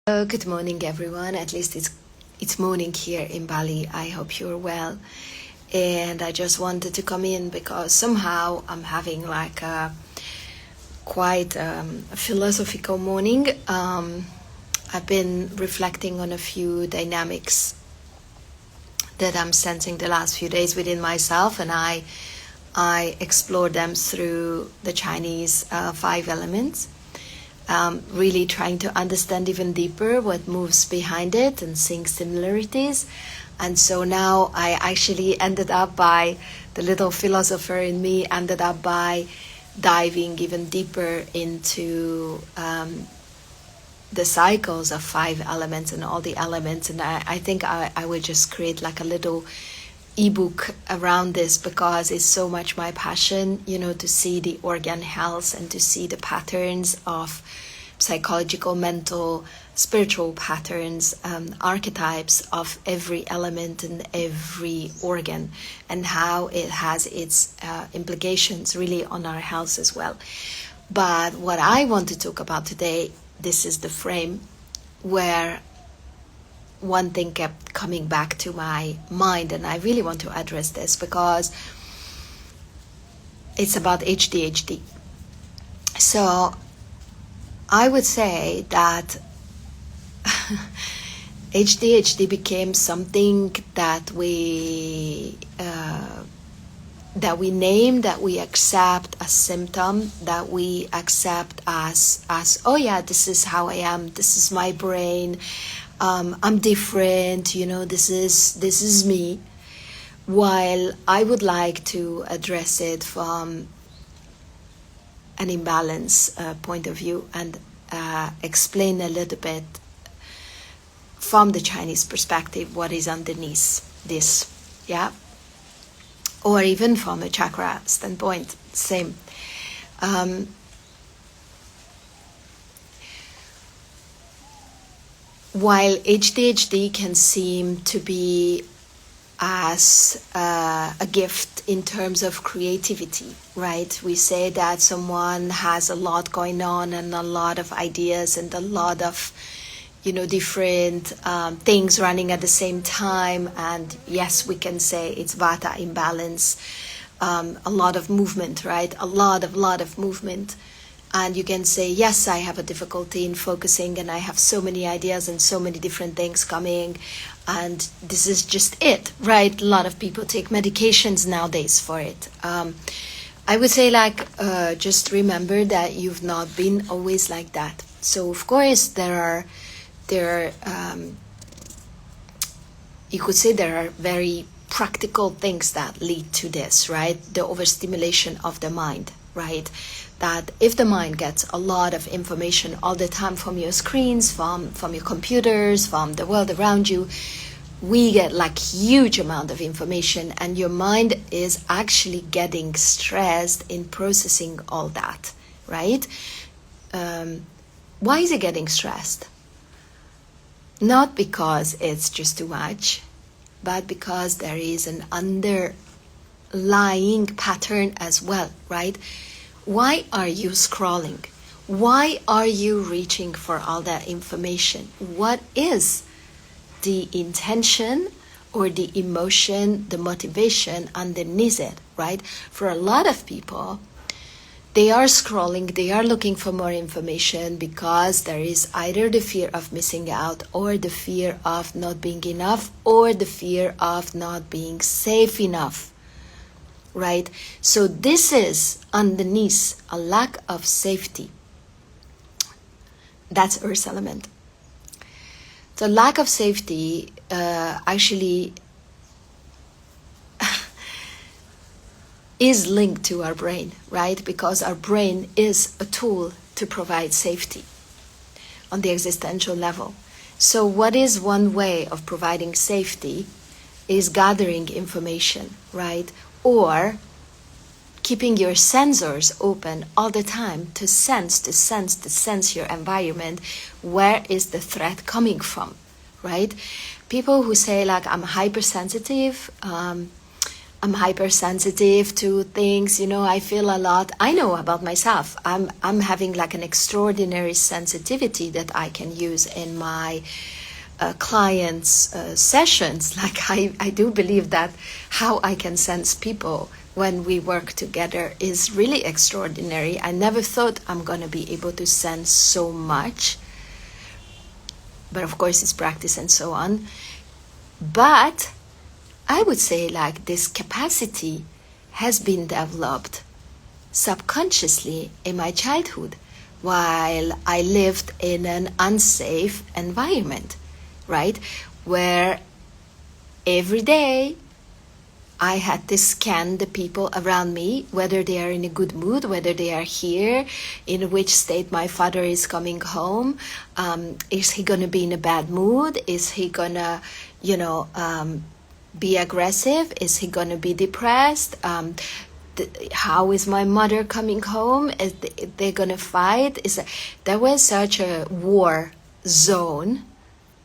Good morning, everyone. At least it's morning here in Bali. I hope you're well. And I just wanted to come in because somehow I'm having like a quite a philosophical morning. I've been reflecting on a few dynamics that I'm sensing the last few days within myself, and I explore them through the Chinese 5 elements. Really trying to understand even deeper what moves behind it and seeing similarities. And so now I actually ended up by, the little philosopher in me ended up by diving even deeper into the cycles of 5 elements and all the elements. And I think I would just create like a little ebook around this because it's so much my passion, to see the organ health and to see the patterns of psychological, mental, spiritual patterns, archetypes of every element and every organ, and how it has its implications really on our health as well. But what I want to talk about today, this is the frame where one thing kept coming back to my mind, and I really want to address this because it's about ADHD. So I would say that ADHD became something that we name, that we accept as symptom, that we accept as oh yeah, this is how I am, this is my brain. I'm different, this is me. While I would like to address it from an imbalance point of view and explain a little bit from the Chinese perspective what is underneath this, yeah? Or even from a chakra standpoint, same. While ADHD can seem to be as a gift in terms of creativity, right? We say that someone has a lot going on and a lot of ideas and a lot of, different things running at the same time. And yes, we can say it's Vata imbalance, a lot of movement, right? A lot of movement. And you can say, yes, I have a difficulty in focusing and I have so many ideas and so many different things coming. And this is just it, right? A lot of people take medications nowadays for it. I would say just remember that you've not been always like that. So of course you could say there are very practical things that lead to this, right? The overstimulation of the mind, right? That if the mind gets a lot of information all the time from your screens, from your computers, from the world around you, we get like huge amount of information, and your mind is actually getting stressed in processing all that, right? Why is it getting stressed? Not because it's just too much, but because there is an underlying pattern as well, right? Why are you scrolling? Why are you reaching for all that information? What is the intention or the emotion, the motivation underneath it, right? For a lot of people, they are scrolling, they are looking for more information because there is either the fear of missing out or the fear of not being enough or the fear of not being safe enough. Right? So this is underneath a lack of safety. That's earth element. The lack of safety actually is linked to our brain, right? Because our brain is a tool to provide safety on the existential level. So what is one way of providing safety is gathering information, right? Or keeping your sensors open all the time to sense your environment. Where is the threat coming from, right? People who say I'm hypersensitive, I'm hypersensitive to things, I feel a lot. I know about myself. I'm having like an extraordinary sensitivity that I can use in my clients' sessions. Like I do believe that how I can sense people when we work together is really extraordinary. I never thought I'm going to be able to sense so much. But of course it's practice and so on. But I would say like this capacity has been developed subconsciously in my childhood while I lived in an unsafe environment, right? Where every day I had to scan the people around me, whether they are in a good mood, whether they are here, in which state my father is coming home. Is he going to be in a bad mood? Is he going to, be aggressive? Is he going to be depressed? How is my mother coming home? Is they going to fight? There was such a war zone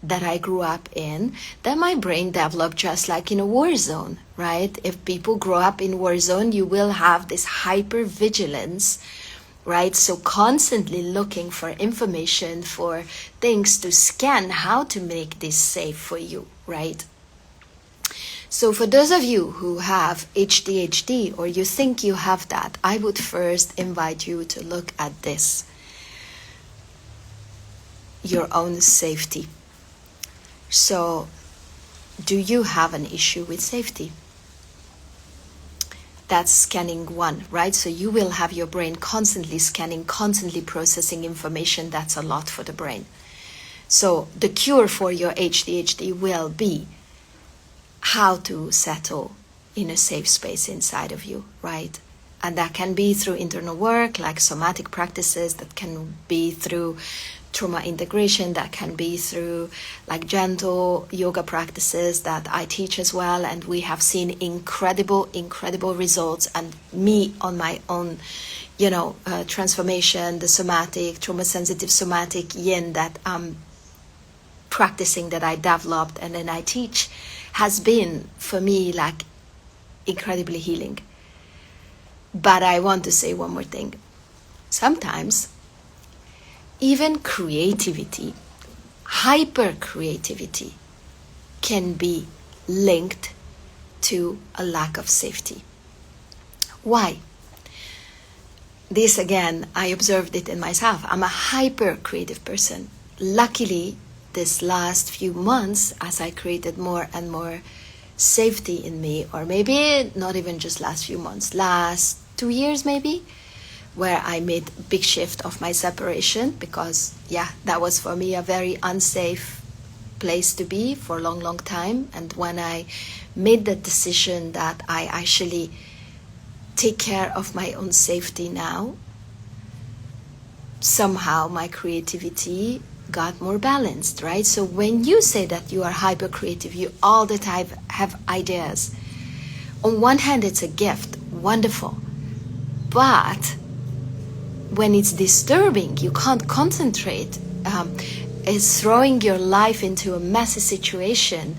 that I grew up in that my brain developed just like in a war zone, right? If people grow up in war zone, you will have this hyper vigilance, right? So constantly looking for information, for things to scan, how to make this safe for you, right? So for those of you who have ADHD or you think you have that, I would first invite you to look at this, your own safety. So do you have an issue with safety? That's scanning one, right? So you will have your brain constantly scanning, constantly processing information. That's a lot for the brain. So the cure for your ADHD will be how to settle in a safe space inside of you, right? And that can be through internal work, like somatic practices, that can be through trauma integration, that can be through like gentle yoga practices that I teach as well. And we have seen incredible results. And me on my own, transformation, the somatic, trauma-sensitive somatic yin that I'm practicing, that I developed and then I teach, has been for me like incredibly healing. But I want to say one more thing. Sometimes even creativity, hyper creativity, can be linked to a lack of safety. Why? This again, I observed it in myself. I'm a hyper creative person. Luckily, this last few months, as I created more and more safety in me, or maybe not even just last few months, last 2 years maybe, where I made a big shift of my separation, because that was for me a very unsafe place to be for a long time. And when I made the decision that I actually take care of my own safety now, somehow my creativity got more balanced, right? So when you say that you are hyper creative, you all the time have ideas. On one hand, it's a gift, wonderful. But when it's disturbing, you can't concentrate. It's throwing your life into a messy situation.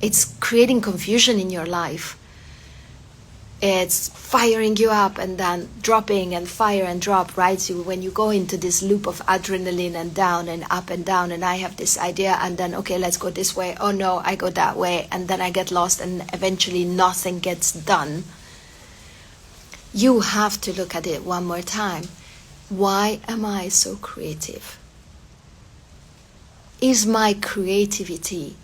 It's creating confusion in your life. It's firing you up and then dropping and fire and drop, right? So when you go into this loop of adrenaline and down and up and down, and I have this idea and then, okay, let's go this way. Oh no, I go that way. And then I get lost and eventually nothing gets done. You have to look at it one more time. Why am I so creative? Is my creativity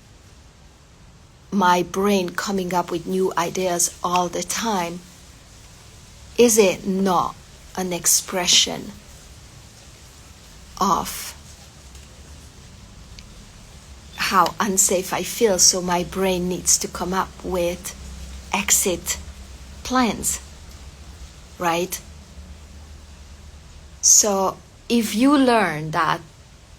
my brain coming up with new ideas all the time? Is it not an expression of how unsafe I feel, so my brain needs to come up with exit plans, right? So if you learn that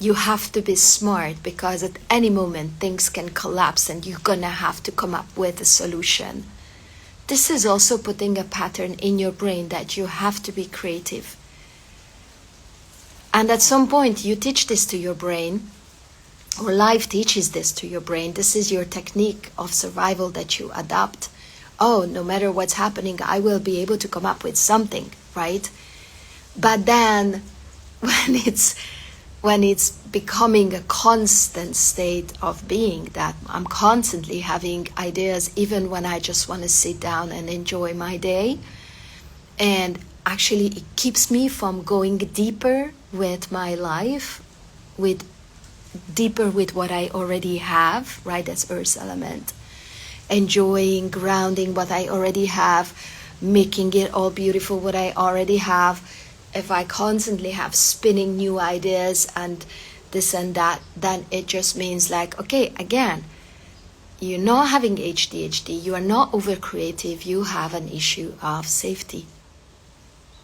you have to be smart, because at any moment things can collapse and you're gonna have to come up with a solution, this is also putting a pattern in your brain that you have to be creative. And at some point you teach this to your brain, or life teaches this to your brain. This is your technique of survival that you adopt. Oh, no matter what's happening, I will be able to come up with something, right? But then when it's becoming a constant state of being, that I'm constantly having ideas even when I just want to sit down and enjoy my day, and actually it keeps me from going deeper with my life, deeper with what I already have, right? That's earth element. Enjoying, grounding what I already have, making it all beautiful what I already have. If I constantly have spinning new ideas and this and that, then it just means like, okay, again, you're not having ADHD, you are not over creative, you have an issue of safety.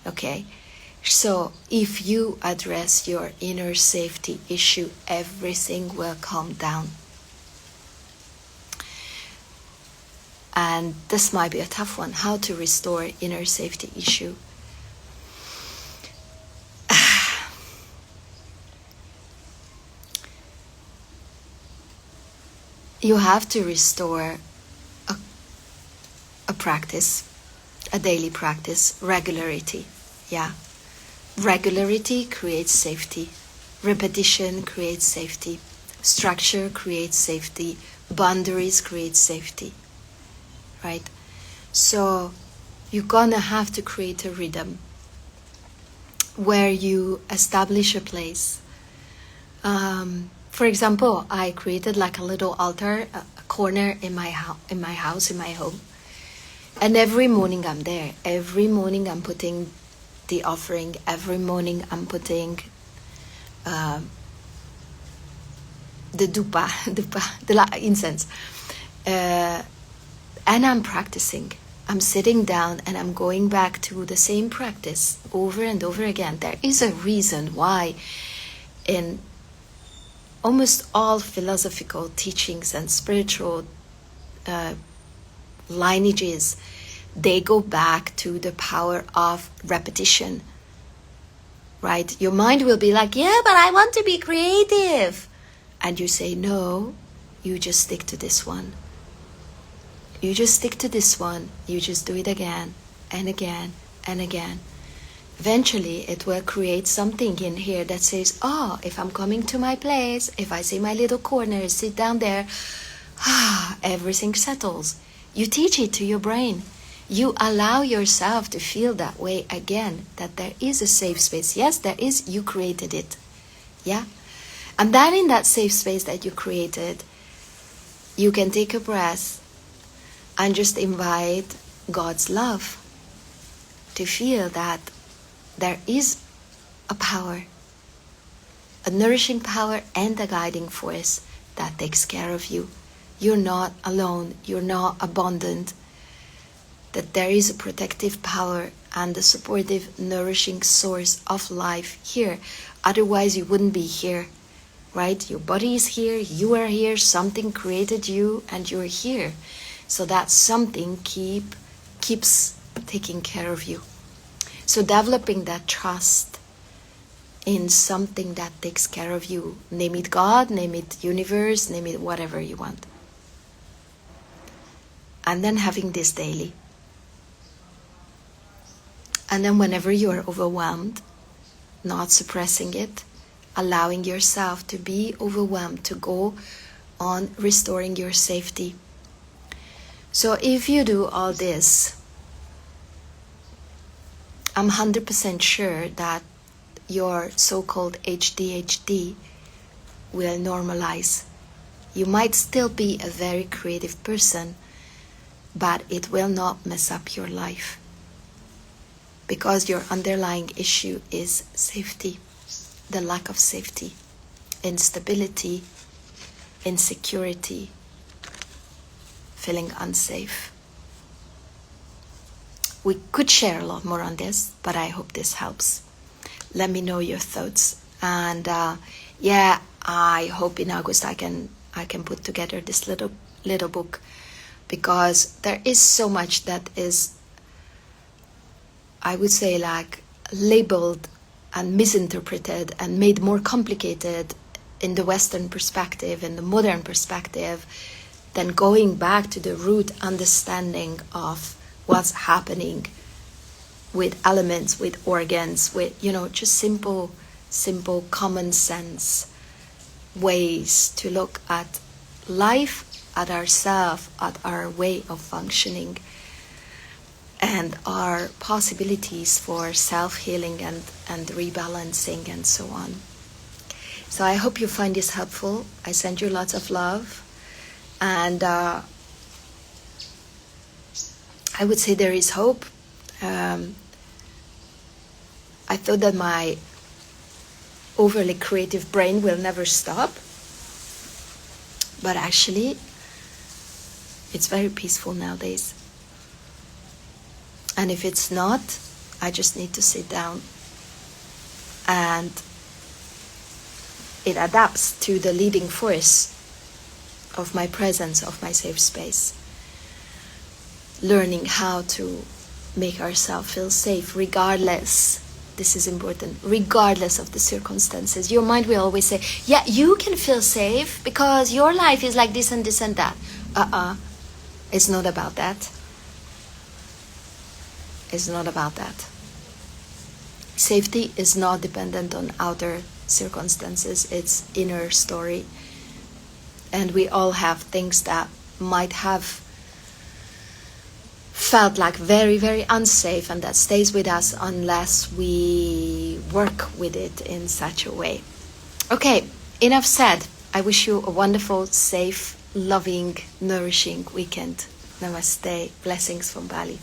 Okay? So if you address your inner safety issue, everything will calm down. And this might be a tough one, how to restore inner safety issue. You have to restore a practice, a daily practice, regularity. Yeah. Regularity creates safety. Repetition creates safety. Structure creates safety. Boundaries create safety. Right? So you're gonna have to create a rhythm where you establish a place. For example, I created like a little altar, a corner in my house, in my home. And every morning I'm there. Every morning I'm putting the offering. Every morning I'm putting the the incense. And I'm practicing. I'm sitting down and I'm going back to the same practice over and over again. There is a reason why in almost all philosophical teachings and spiritual lineages, they go back to the power of repetition, right? Your mind will be like, yeah, but I want to be creative. And you say, no, you just stick to this one. You just stick to this one. You just do it again and again and again. Eventually, it will create something in here that says, oh, if I'm coming to my place, if I see my little corner, sit down there, everything settles. You teach it to your brain. You allow yourself to feel that way again, that there is a safe space. Yes, there is. You created it. Yeah? And then in that safe space that you created, you can take a breath and just invite God's love to feel that there is a power, a nourishing power and a guiding force that takes care of you. You're not alone. You're not abandoned. That there is a protective power and a supportive, nourishing source of life here. Otherwise, you wouldn't be here, right? Your body is here. You are here. Something created you and you're here. So that something keeps taking care of you. So developing that trust in something that takes care of you. Name it God, name it universe, name it whatever you want. And then having this daily. And then whenever you are overwhelmed, not suppressing it, allowing yourself to be overwhelmed, to go on restoring your safety. So if you do all this, I'm 100% sure that your so-called ADHD will normalize. You might still be a very creative person, but it will not mess up your life. Because your underlying issue is safety, the lack of safety, instability, insecurity, feeling unsafe. We could share a lot more on this, but I hope this helps. Let me know your thoughts. And I hope in August I can put together this little book, because there is so much that is, I would say, like labeled and misinterpreted and made more complicated in the Western perspective, in the modern perspective, than going back to the root understanding of what's happening with elements, with organs, with, just simple common sense ways to look at life, at ourselves, at our way of functioning, and our possibilities for self-healing and rebalancing and so on. So I hope you find this helpful. I send you lots of love. And I would say there is hope. I thought that my overly creative brain will never stop. But actually, it's very peaceful nowadays. And if it's not, I just need to sit down. And it adapts to the leading force of my presence, of my safe space. Learning how to make ourselves feel safe regardless, this is important, regardless of the circumstances. Your mind will always say, yeah, you can feel safe because your life is like this and this and that. It's not about that. It's not about that. Safety is not dependent on outer circumstances. It's inner story. And we all have things that might have felt like very, very unsafe, and that stays with us unless we work with it in such a way. Okay, enough said. I wish you a wonderful, safe, loving, nourishing weekend. Namaste. Blessings from Bali.